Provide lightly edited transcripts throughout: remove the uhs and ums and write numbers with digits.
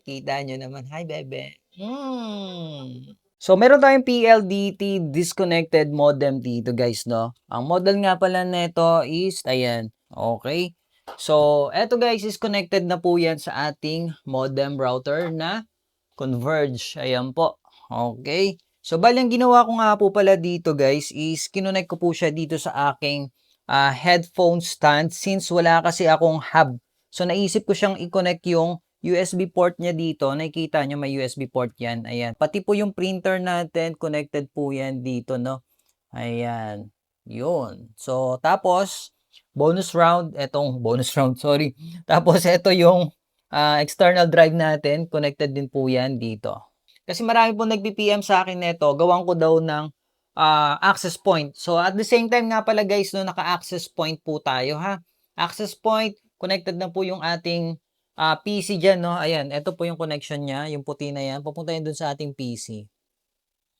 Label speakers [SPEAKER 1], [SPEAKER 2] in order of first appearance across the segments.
[SPEAKER 1] kita nyo naman. Hi, bebe. So, meron tayong PLDT disconnected modem dito, guys, no? Ang model nga pala nito is, ayan, okay? So, eto guys, is connected na po yan sa ating modem router na Converge. Ayan po. Okay. So, bali ang ginawa ko nga po pala dito guys is kinonect ko po siya dito sa aking headphone stand since wala kasi akong hub. So, naisip ko siyang i-connect yung USB port niya dito. Nakikita nyo may USB port yan. Ayan. Pati po yung printer natin, connected po yan dito, no? Ayan. Yun. So, tapos, bonus round. Etong bonus round, sorry. Tapos, ito yung external drive natin, connected din po yan dito. Kasi marami po nag-PPM sa akin nito, gawan ko daw ng access point. So at the same time nga pala guys, no, naka-access point po tayo ha. Access point, connected na po yung ating PC dyan, no. Ayan, ito po yung connection niya, yung puti na yan. Pupunta yan dun sa ating PC.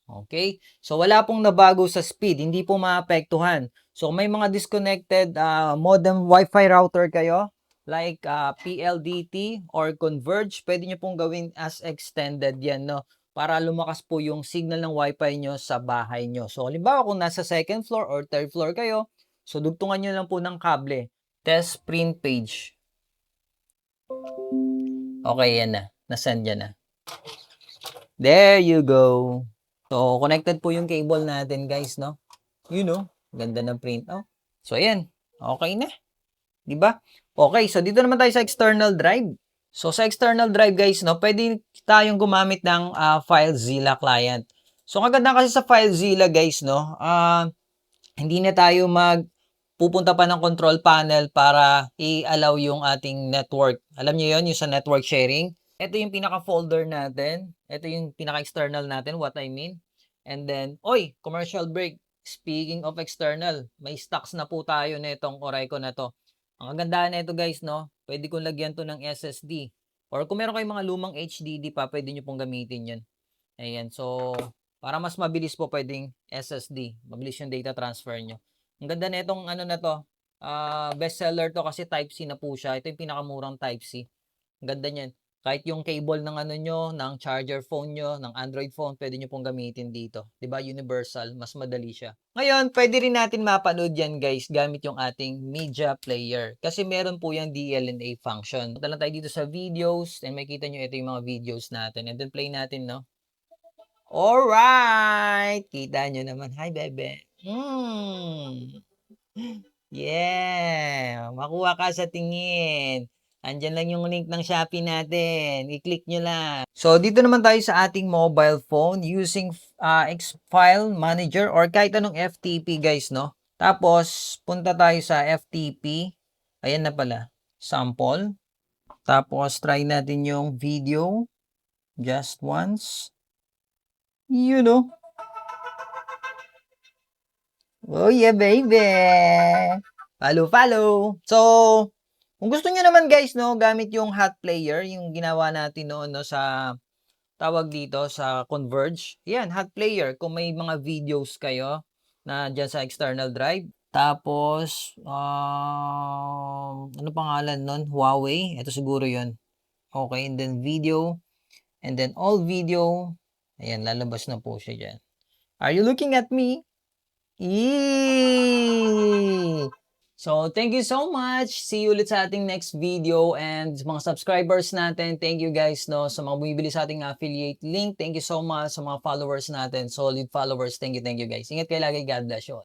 [SPEAKER 1] Okay? So wala pong nabago sa speed, hindi po maapektuhan. So may mga disconnected modem Wi-Fi router kayo, like PLDT or Converge, pwede nyo pong gawin as extended yan, no? Para lumakas po yung signal ng Wi-Fi nyo sa bahay nyo. So halimbawa kung nasa second floor or third floor kayo, so dugtungan nyo lang po ng kable. Test print page. Okay, yan na. Nasend yan na. There you go. So, connected po yung cable natin, guys, no? You know, ganda ng print out. So, ayan. Okay na. Diba? Okay, so dito naman tayo sa external drive. So, sa external drive, guys, no, pwede tayong gumamit ng FileZilla client. So, ang ganda kasi sa FileZilla, guys, no, hindi na tayo pupunta pa ng control panel para i-allow yung ating network. Alam niyo yon, yung sa network sharing. Ito yung pinaka-folder natin. Ito yung pinaka-external natin, what I mean. And then, commercial break. Speaking of external, may stocks na po tayo na itong Oraiko na to. Ang kagandahan na ito guys, no? Pwede kong lagyan to ng SSD. Or kung meron kayong mga lumang HDD pa, pwede nyo pong gamitin yun. Ayan, so, para mas mabilis po pwedeng SSD. Mabilis yung data transfer nyo. Ang ganda na itong ano na to. Bestseller to kasi Type-C na po siya. Ito yung pinakamurang Type-C. Ang ganda niyan. Kahit yung cable ng ano nyo, ng charger phone nyo, ng Android phone, pwede nyo pong gamitin dito. 'Di ba? Universal, mas madali siya. Ngayon, pwede rin natin mapanood yan guys, gamit yung ating media player. Kasi meron po yung DLNA function. Punta lang tayo dito sa videos, and makita nyo ito yung mga videos natin. And then play natin, no? Alright! Kita nyo naman. Hi, bebe. Yeah! Makuha ka sa tingin. Andyan lang yung link ng Shopee natin. I-click nyo lang. So, dito naman tayo sa ating mobile phone using X-File Manager or kahit anong FTP guys, no? Tapos, punta tayo sa FTP. Ayan na pala. Sample. Tapos, try natin yung video. Just once. You know. Oh yeah, baby! Follow! So, kung gusto niyo naman guys, no, gamit yung hot player, yung ginawa natin noon, no, sa tawag dito sa Converge. Yan, hot player. Kung may mga videos kayo na dyan sa external drive. Tapos, ano pangalan nun? Huawei. Ito siguro yon. Okay, and then video. And then all video. Ayan, lalabas na po siya dyan. Are you looking at me? Eee! So, thank you so much. See you ulit sa ating next video. And mga subscribers natin, thank you guys, no. Sa mga bumibili sa ating affiliate link, thank you so much. Sa mga followers natin, solid followers, thank you guys. Ingat kayo lagi. God bless you.